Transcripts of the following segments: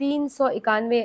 391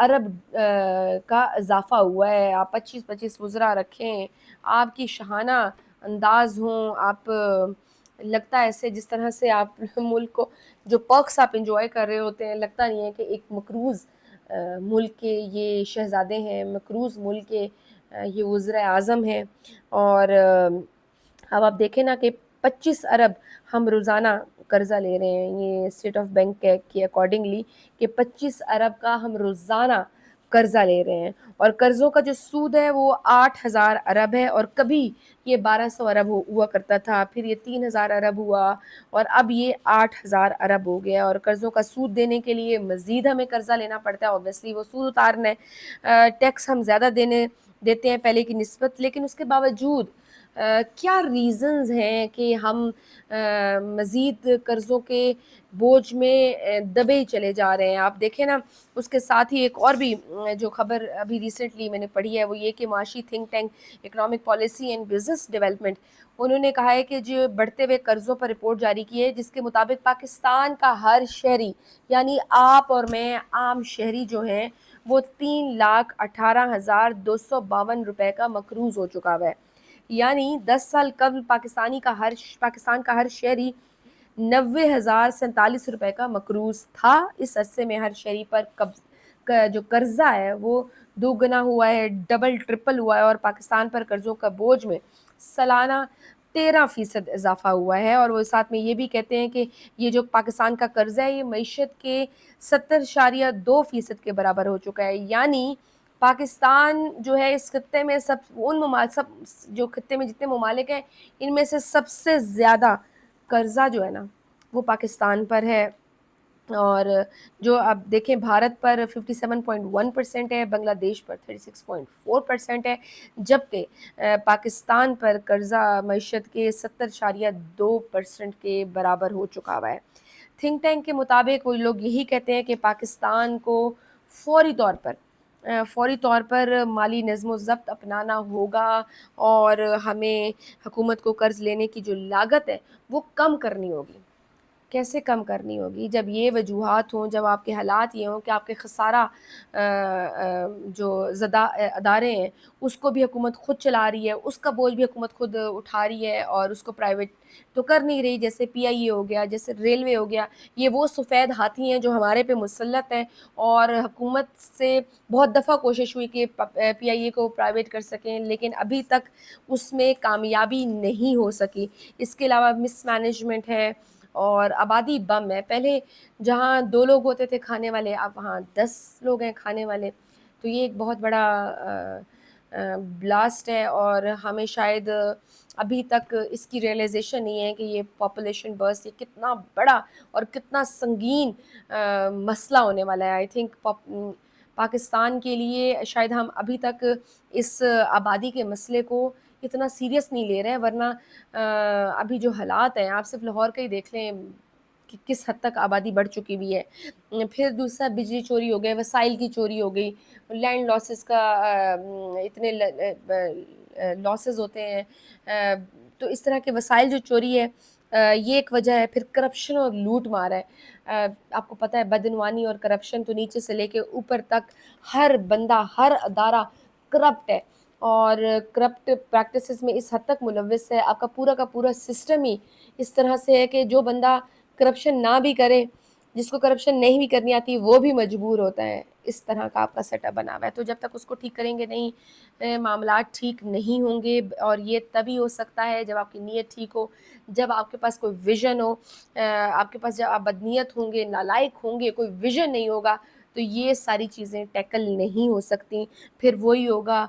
ارب کا اضافہ ہوا ہے. آپ 25 وزراء رکھیں, آپ کی شاہانہ انداز ہوں, آپ لگتا ہے ایسے جس طرح سے آپ ملک کو جو پرکس آپ انجوائے کر رہے ہوتے ہیں, لگتا نہیں ہے کہ ایک مقروض ملک کے یہ شہزادے ہیں, مقروض ملک کے یہ وزراء اعظم ہیں. اور اب آپ دیکھیں نا کہ 25 ارب ہم روزانہ قرضہ لے رہے ہیں, یہ اسٹیٹ آف بینک کے اکارڈنگلی, کہ 25 ارب کا ہم روزانہ قرضہ لے رہے ہیں, اور قرضوں کا جو سود ہے وہ 8,000 ارب ہے, اور کبھی یہ 1,200 ارب ہوا کرتا تھا, پھر یہ 3,000 ارب ہوا, اور اب یہ 8,000 ارب ہو گیا. اور قرضوں کا سود دینے کے لیے مزید ہمیں قرضہ لینا پڑتا ہے, اوبویسلی وہ سود اتارنا ہے, ٹیکس ہم زیادہ دیتے ہیں پہلے کی نسبت, لیکن اس کے باوجود کیا ریزنز ہیں کہ ہم مزید قرضوں کے بوجھ میں دبے چلے جا رہے ہیں. آپ دیکھیں نا, اس کے ساتھ ہی ایک اور بھی جو خبر ابھی ریسنٹلی میں نے پڑھی ہے وہ یہ کہ معاشی think tank economic policy and business development, انہوں نے کہا ہے کہ جو بڑھتے ہوئے قرضوں پر رپورٹ جاری کی ہے, جس کے مطابق پاکستان کا ہر شہری, یعنی آپ اور میں عام شہری جو ہیں, وہ 3,18,252 روپے کا مقروض ہو چکا ہے. یعنی 10 سال قبل پاکستان کا ہر شہری 90,047 روپے کا مقروض تھا. اس عرصے میں ہر شہری پر جو قرضہ ہے وہ 2 گنا ہوا ہے, ڈبل ٹرپل ہوا ہے, اور پاکستان پر قرضوں کا بوجھ میں سالانہ 13% اضافہ ہوا ہے. اور وہ ساتھ میں یہ بھی کہتے ہیں کہ یہ جو پاکستان کا قرضہ ہے یہ معیشت کے 70.2% کے برابر ہو چکا ہے. یعنی پاکستان جو ہے اس خطے میں سب جو خطے میں جتنے ممالک ہیں ان میں سے سب سے زیادہ قرضہ جو ہے نا وہ پاکستان پر ہے. اور جو اب دیکھیں بھارت پر 57.1% ہے, بنگلہ دیش پر 36.4% ہے, جبکہ پاکستان پر قرضہ معیشت کے 70.2% کے برابر ہو چکا ہوا ہے. تھنک ٹینک کے مطابق وہ لوگ یہی کہتے ہیں کہ پاکستان کو فوری طور پر مالی نظم و ضبط اپنانا ہوگا, اور ہمیں حکومت کو قرض لینے کی جو لاگت ہے وہ کم کرنی ہوگی. کیسے کم کرنی ہوگی؟ جب یہ وجوہات ہوں, جب آپ کے حالات یہ ہوں کہ آپ کے خسارہ جو زدہ ادارے ہیں اس کو بھی حکومت خود چلا رہی ہے, اس کا بوجھ بھی حکومت خود اٹھا رہی ہے, اور اس کو پرائیویٹ تو کر نہیں رہی, جیسے پی آئی اے ہو گیا, جیسے ریلوے ہو گیا. یہ وہ سفید ہاتھی ہیں جو ہمارے پہ مسلط ہیں, اور حکومت سے بہت دفعہ کوشش ہوئی کہ پی آئی اے کو پرائیویٹ کر سکیں, لیکن ابھی تک اس میں کامیابی نہیں ہو سکی. اس کے علاوہ مس مینجمنٹ ہے, اور آبادی بم ہے. پہلے جہاں 2 لوگ ہوتے تھے کھانے والے, اب وہاں 10 لوگ ہیں کھانے والے. تو یہ ایک بہت بڑا بلاسٹ ہے, اور ہمیں شاید ابھی تک اس کی ریئلائزیشن نہیں ہے کہ یہ پاپولیشن برسٹ یہ کتنا بڑا اور کتنا سنگین مسئلہ ہونے والا ہے. آئی تھنک پاکستان کے لیے شاید ہم ابھی تک اس آبادی کے مسئلے کو اتنا سیریس نہیں لے رہے ہیں, ورنہ ابھی جو حالات ہیں, آپ صرف لاہور کا ہی دیکھ لیں کہ کس حد تک آبادی بڑھ چکی ہوئی ہے. پھر دوسرا بجلی چوری ہو گئے, وسائل کی چوری ہو گئی, لینڈ لاسز کا اتنے لاسز ہوتے ہیں, تو اس طرح کے وسائل جو چوری ہے یہ ایک وجہ ہے. پھر کرپشن اور لوٹ مار ہے. آپ کو پتہ ہے بدعنوانی اور کرپشن تو نیچے سے لے کے اوپر تک ہر بندہ, ہر ادارہ کرپٹ ہے, اور کرپٹ پریکٹسز میں اس حد تک ملوث ہے. آپ کا پورا سسٹم ہی اس طرح سے ہے کہ جو بندہ کرپشن نہ بھی کرے, جس کو کرپشن نہیں بھی کرنی آتی, وہ بھی مجبور ہوتا ہے. اس طرح کا آپ کا سیٹ اپ بنا ہوا ہے. تو جب تک اس کو ٹھیک کریں گے نہیں, معاملات ٹھیک نہیں ہوں گے. اور یہ تبھی ہو سکتا ہے جب آپ کی نیت ٹھیک ہو, جب آپ کے پاس کوئی ویژن ہو. آپ کے پاس جب آپ بدنیت ہوں گے, نالائق ہوں گے, کوئی ویژن نہیں ہوگا, تو یہ ساری چیزیں ٹیکل نہیں ہو سکتی. پھر وہی ہوگا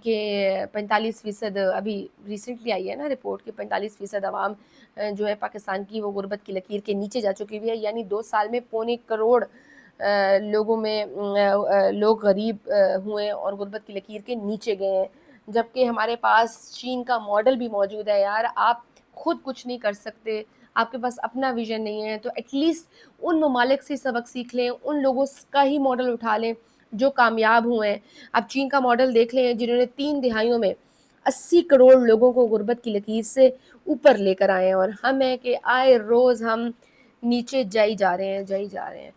کہ 45% ابھی ریسنٹلی آئی ہے نا رپورٹ کہ 45% عوام جو ہے پاکستان کی وہ غربت کی لکیر کے نیچے جا چکی ہوئی ہے. یعنی 2 سال میں 1.25 کروڑ لوگوں میں لوگ غریب ہوئے اور غربت کی لکیر کے نیچے گئے ہیں. جبکہ ہمارے پاس چین کا ماڈل بھی موجود ہے. یار آپ خود کچھ نہیں کر سکتے, آپ کے پاس اپنا ویژن نہیں ہے, تو ایٹ لیسٹ ان ممالک سے سبق سیکھ لیں, ان لوگوں کا ہی ماڈل اٹھا لیں جو کامیاب ہوئے ہیں. اب چین کا ماڈل دیکھ لیں جنہوں نے 3 دہائیوں میں 80 کروڑ لوگوں کو غربت کی لکیر سے اوپر لے کر آئے ہیں, اور ہم ہیں کہ آئے روز ہم نیچے جائی جا رہے ہیں.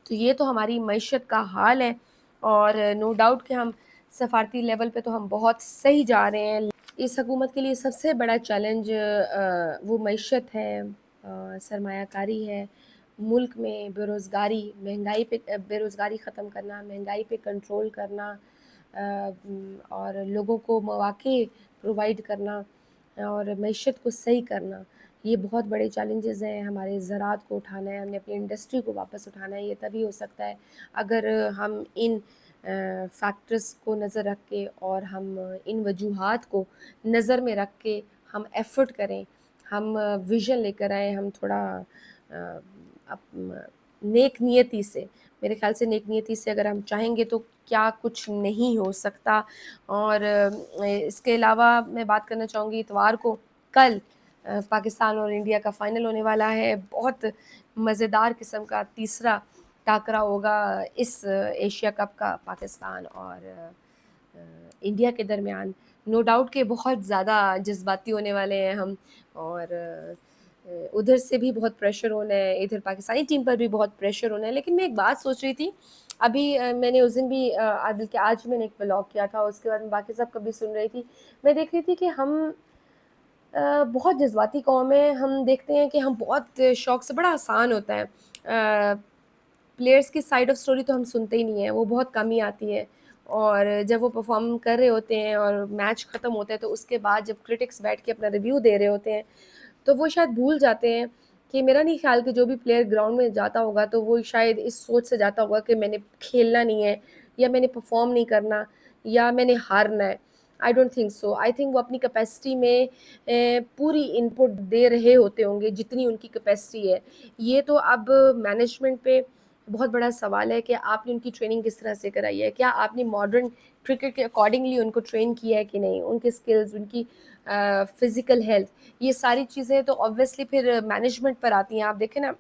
تو یہ تو ہماری معیشت کا حال ہے. اور نو ڈاؤٹ کہ ہم سفارتی لیول پہ تو ہم بہت صحیح جا رہے ہیں. اس حکومت کے لیے سب سے بڑا چیلنج وہ معیشت ہے، سرمایہ کاری ہے، ملک میں بے روزگاری، مہنگائی پہ بے روزگاری ختم کرنا، مہنگائی پہ کنٹرول کرنا، اور لوگوں کو مواقع پرووائڈ کرنا اور معیشت کو صحیح کرنا. یہ بہت بڑے چیلنجز ہیں. ہمارے زراعت کو اٹھانا ہے، ہم نے اپنی انڈسٹری کو واپس اٹھانا ہے. یہ تبھی ہو سکتا ہے اگر ہم ان فیکٹرز کو نظر رکھ کے اور ہم ان وجوہات کو نظر میں رکھ کے ہم ایفرٹ کریں، ہم ویژن لے کر آئیں، ہم تھوڑا نیک نیتی سے، میرے خیال سے نیک نیتی سے اگر ہم چاہیں گے تو کیا کچھ نہیں ہو سکتا. اور اس کے علاوہ میں بات کرنا چاہوں گی اتوار کو کل پاکستان اور انڈیا کا فائنل ہونے والا ہے. بہت مزیدار قسم کا تیسرا ٹاکرا ہوگا اس ایشیا کپ کا، پاکستان اور انڈیا کے درمیان. نو ڈاؤٹ کہ بہت زیادہ جذباتی ہونے والے ہیں ہم، اور ادھر سے بھی بہت پریشر ہونا ہے، ادھر پاکستانی ٹیم پر بھی بہت پریشر ہونا ہے. لیکن میں ایک بات سوچ رہی تھی ابھی، میں نے اس دن بھی بلکہ آج میں نے ایک بلاگ کیا تھا، اس کے بعد میں باقی سب کبھی سن رہی تھی، میں دیکھ رہی تھی کہ ہم بہت جذباتی قوم ہے. ہم دیکھتے ہیں کہ ہم بہت شوق سے، بڑا آسان ہوتا ہے، پلیئرس کی سائڈ آف سٹوری تو ہم سنتے ہی نہیں ہیں، وہ بہت کم ہی آتی ہے. اور جب وہ پرفارم کر رہے ہوتے ہیں اور میچ ختم ہوتا ہے تو اس کے بعد جب کرٹکس بیٹھ کے اپنا ریویو دے رہے ہوتے ہیں تو وہ شاید بھول جاتے ہیں کہ میرا نہیں خیال کہ جو بھی پلیئر گراؤنڈ میں جاتا ہوگا تو وہ شاید اس سوچ سے جاتا ہوگا کہ میں نے کھیلنا نہیں ہے، یا میں نے پرفارم نہیں کرنا، یا میں نے ہارنا ہے. I don't think so. I think وہ اپنی کیپیسٹی میں پوری ان پٹ دے رہے ہوتے ہوں گے جتنی ان کی کیپیسٹی ہے. یہ تو اب مینجمنٹ پہ بہت بڑا سوال ہے کہ آپ نے ان کی ٹریننگ کس طرح سے کرائی ہے، کیا آپ نے ماڈرن کرکٹ کے اکارڈنگلی ان کو ٹرین کیا ہے کہ نہیں، ان کے اسکلز، ان کی فزیکل ہیلتھ، یہ ساری چیزیں تو آبویسلی پھر مینجمنٹ پر آتی ہیں. آپ دیکھیں نا،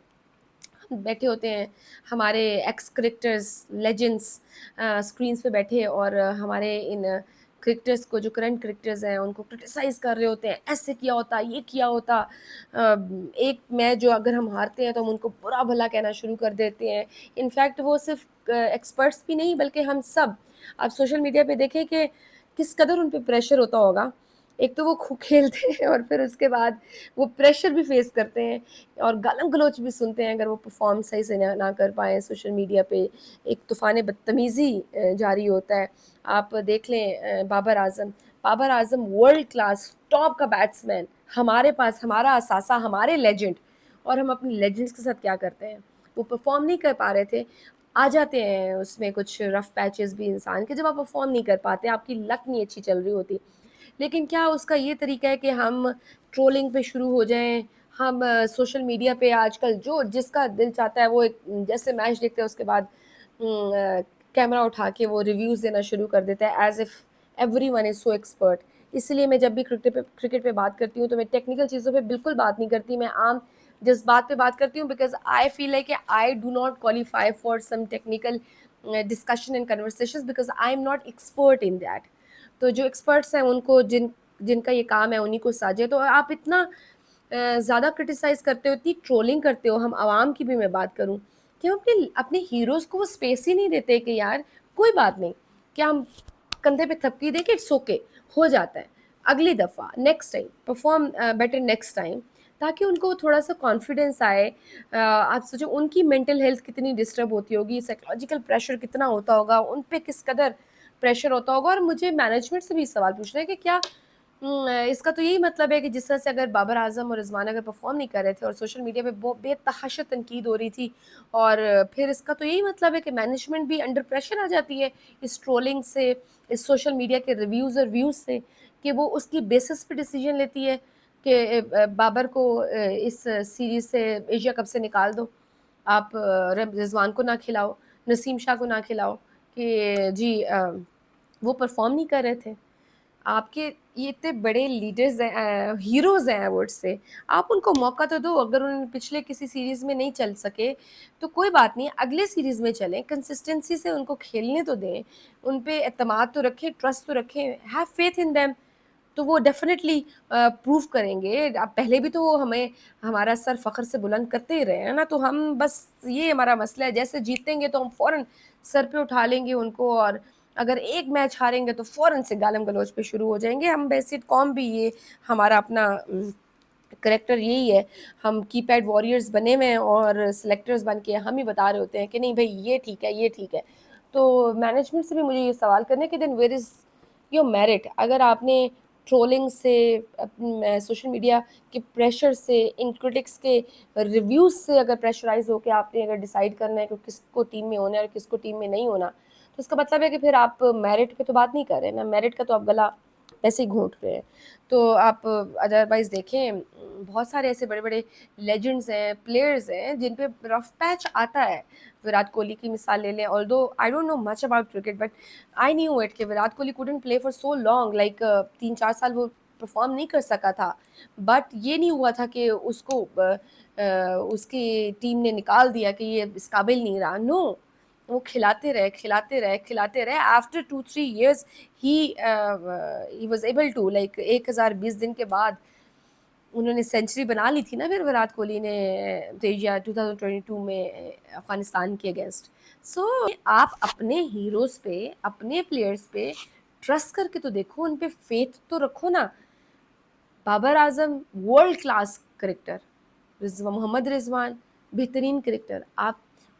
بیٹھے ہوتے ہیں ہمارے ایکس کرکٹرز، لیجنڈس اسکرینس پہ بیٹھے، اور ہمارے ان کرکٹرز کو، جو کرنٹ کرکٹرز ہیں، ان کو کرٹیسائز کر رہے ہوتے ہیں، ایسے کیا ہوتا، یہ کیا ہوتا. ایک میچ جو اگر ہم ہارتے ہیں تو ہم ان کو برا بھلا کہنا شروع کر دیتے ہیں. انفیکٹ وہ صرف ایکسپرٹس بھی نہیں بلکہ ہم سب. آپ سوشل میڈیا پہ دیکھیں کہ کس قدر ان پہ پریشر ہوتا ہوگا. ایک تو وہ کھیلتے ہیں اور پھر اس کے بعد وہ پریشر بھی فیس کرتے ہیں اور گالم گلوچ بھی سنتے ہیں اگر وہ پرفارم صحیح سے نہ کر پائیں. سوشل میڈیا پہ ایک طوفان بدتمیزی جاری ہوتا ہے. آپ دیکھ لیں Babar Azam world class top کا بیٹسمین، ہمارے پاس ہمارا اثاثہ، ہمارے لیجنڈ، اور ہم اپنے لیجنڈس کے ساتھ کیا کرتے ہیں. وہ پرفارم نہیں کر پا رہے تھے. آ جاتے ہیں اس میں کچھ رف پیچز بھی انسان کے، جب آپ پرفارم نہیں کر پاتے، آپ کی لک نہیں اچھی چل رہی ہوتی. لیکن کیا اس کا یہ طریقہ ہے کہ ہم ٹرولنگ پہ شروع ہو جائیں؟ ہم سوشل میڈیا پہ آج کل جو جس کا دل چاہتا ہے وہ ایک جیسے میچ دیکھتے ہیں اس کے بعد کیمرہ اٹھا کے وہ ریویوز دینا شروع کر دیتا ہے، as if every one is so expert. اس لیے میں جب بھی کرکٹ پہ بات کرتی ہوں تو میں ٹیکنیکل چیزوں پہ بالکل بات نہیں کرتی، میں عام جس بات پہ بات کرتی ہوں، بیکاز آئی فیل لائک کہ I do not qualify for some technical discussion and conversations because I am not expert in that. تو جو ایکسپرٹس ہیں ان کو جن کا یہ کام ہے انہیں کو ساجے. تو آپ اتنا زیادہ کرٹیسائز کرتے ہو، اتنی ٹرولنگ کرتے ہو. ہم عوام کی بھی میں بات کروں کہ ہم اپنے ہیروز کو وہ اسپیس ہی نہیں دیتے کہ یار کوئی بات نہیں، کیا ہم کندھے پہ تھپکی دیں کہ اٹس اوکے، ہو جاتا ہے، اگلی دفعہ next time perform better next time, تاکہ ان کو تھوڑا سا کانفیڈنس آئے. آپ سوچو ان کی مینٹل ہیلتھ کتنی ڈسٹرب ہوتی ہوگی، سائیکولوجیکل پریشر کتنا ہوتا ہوگا، ان پہ کس قدر پریشر ہوتا ہوگا. اور مجھے مینجمنٹ سے بھی سوال پوچھنا ہے کہ کیا اس کا تو یہی مطلب ہے کہ جس طرح سے اگر بابر اعظم اور رضوان اگر پرفارم نہیں کر رہے تھے اور سوشل میڈیا پہ بے تحاشا تنقید ہو رہی تھی، اور پھر اس کا تو یہی مطلب ہے کہ مینجمنٹ بھی انڈر پریشر آ جاتی ہے اس ٹرولنگ سے، اس سوشل میڈیا کے ریویوز اور ویوز سے، کہ وہ اس کی بیسس پہ ڈیسیجن لیتی ہے کہ بابر کو اس سیریز سے، ایشیا کپ سے نکال دو، آپ رضوان کو نہ کھلاؤ، نسیم شاہ کو نہ کھلاؤ، کہ جی وہ پرفارم نہیں کر رہے تھے. آپ کے یہ اتنے بڑے لیڈرز ہیں، ہیروز ہیں ایوارڈ سے، آپ ان کو موقع تو دو. اگر ان پچھلے کسی سیریز میں نہیں چل سکے تو کوئی بات نہیں، اگلے سیریز میں چلیں، کنسسٹنسی سے ان کو کھیلنے تو دیں، ان پہ اعتماد تو رکھیں، ٹرسٹ تو رکھیں، ہیو فیتھ ان دیم. تو وہ ڈیفینیٹلی پروو کریں گے. اب پہلے بھی تو وہ ہمیں ہمارا سر فخر سے بلند کرتے ہی رہے ہیں نا, تو ہم بس یہ ہمارا مسئلہ ہے, جیسے جیتیں گے تو ہم فوراً سر پہ اٹھا لیں گے ان کو, اور اگر ایک میچ ہاریں گے تو فوراً سے گالم گلوچ پہ شروع ہو جائیں گے. ہم بیسٹ قوم بھی یہ ہمارا اپنا کریکٹر یہی ہے, ہم کی پیڈ واریئرز بنے ہوئے ہیں اور سلیکٹرز بن کے ہم ہی بتا رہے ہوتے ہیں کہ نہیں بھائی یہ ٹھیک ہے یہ ٹھیک ہے. تو مینجمنٹ سے بھی مجھے یہ سوال کرنے کہ then where is your merit. اگر آپ نے ٹرولنگ سے, سوشل میڈیا کے پریشر سے, ان کرٹکس کے ریویوز سے اگر پریشرائز ہو کے آپ نے اگر ڈیسائیڈ کرنا ہے کہ کس کو ٹیم میں ہونا ہے اور کس کو ٹیم میں نہیں ہونا, تو اس کا مطلب ہے کہ پھر آپ میرٹ پہ تو بات نہیں کر رہے نا, میرٹ کا تو آپ گلا ایسے ہی گھونٹ رہے ہیں. تو آپ ادروائز دیکھیں بہت سارے ایسے بڑے بڑے لیجنڈز ہیں, پلیئرز ہیں جن پہ رف پیچ آتا ہے. وراٹ کوہلی کی مثال لے لیں, although I don't know much about cricket but I knew it کہ Virat Kohli couldn't play for so long, like 3-4 سال وہ پرفارم نہیں کر سکا تھا, بٹ یہ نہیں ہوا تھا کہ اس کو اس کی ٹیم نے نکال دیا کہ یہ اس قابل نہیں رہا. نو, وہ کھلاتے رہے. After 2-3 years he was able to, like 1020 دن کے بعد انہوں نے سینچری بنا لی تھی نا پھر وراٹ کوہلی نے ایشیا 2022 میں افغانستان کے اگینسٹ. سو آپ اپنے ہیروز پہ, اپنے پلیئرز پہ ٹرسٹ کر کے تو دیکھو, ان پہ فیتھ تو رکھو نا. Babar Azam world class cricketer, محمد رضوان بہترین کرکٹر, آپ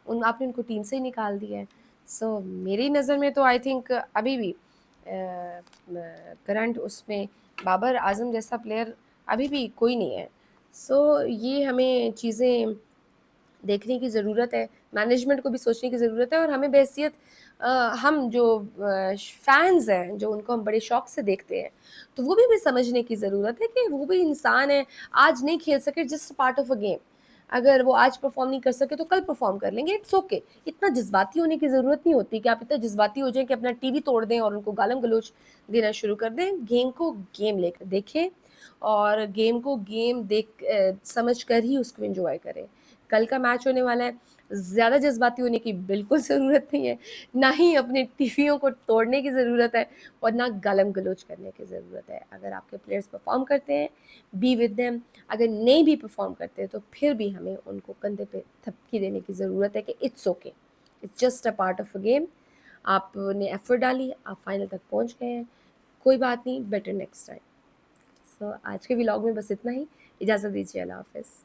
نے ان کو ٹیم سے ہی نکال دیا ہے. سو میری نظر میں تو آئی تھنک ابھی بھی کرنٹ اس میں بابر اعظم جیسا پلیئر ابھی بھی کوئی نہیں ہے. سو یہ ہمیں چیزیں دیکھنے کی ضرورت ہے, مینجمنٹ کو بھی سوچنے کی ضرورت ہے, اور ہمیں بحیثیت ہم جو فینز ہیں جو ان کو ہم بڑے شوق سے دیکھتے ہیں, تو وہ بھی سمجھنے کی ضرورت ہے کہ وہ بھی انسان ہے. آج نہیں کھیل سکے, just part of a game. اگر وہ آج پرفارم نہیں کر سکے تو کل پرفارم کر لیں گے, اٹس اوکے. اتنا جذباتی ہونے کی ضرورت نہیں ہوتی کہ آپ اتنا جذباتی ہو جائیں کہ اپنا ٹی وی توڑ دیں اور ان کو گالم گلوچ دینا شروع کر دیں. گیم کو گیم لے کر دیکھیں, اور گیم کو گیم دیکھ سمجھ کر ہی اس کو انجوائے کریں. کل کا میچ ہونے والا ہے, زیادہ جذباتی ہونے کی بالکل ضرورت نہیں ہے, نہ ہی اپنے ٹی ویوں کو توڑنے کی ضرورت ہے, اور نہ گالم گلوچ کرنے کی ضرورت ہے. اگر آپ کے پلیئرز پرفارم کرتے ہیں, بی ود دیم. اگر نہیں بھی پرفارم کرتے تو پھر بھی ہمیں ان کو کندھے پہ تھپکی دینے کی ضرورت ہے کہ it's okay, it's just a part of a game. آپ نے ایفرٹ ڈالی, آپ فائنل تک پہنچ گئے ہیں, کوئی بات نہیں, بیٹر نیکسٹ ٹائم. سو آج کے ولاگ میں بس اتنا ہی. اجازت دیجیے, اللہ حافظ.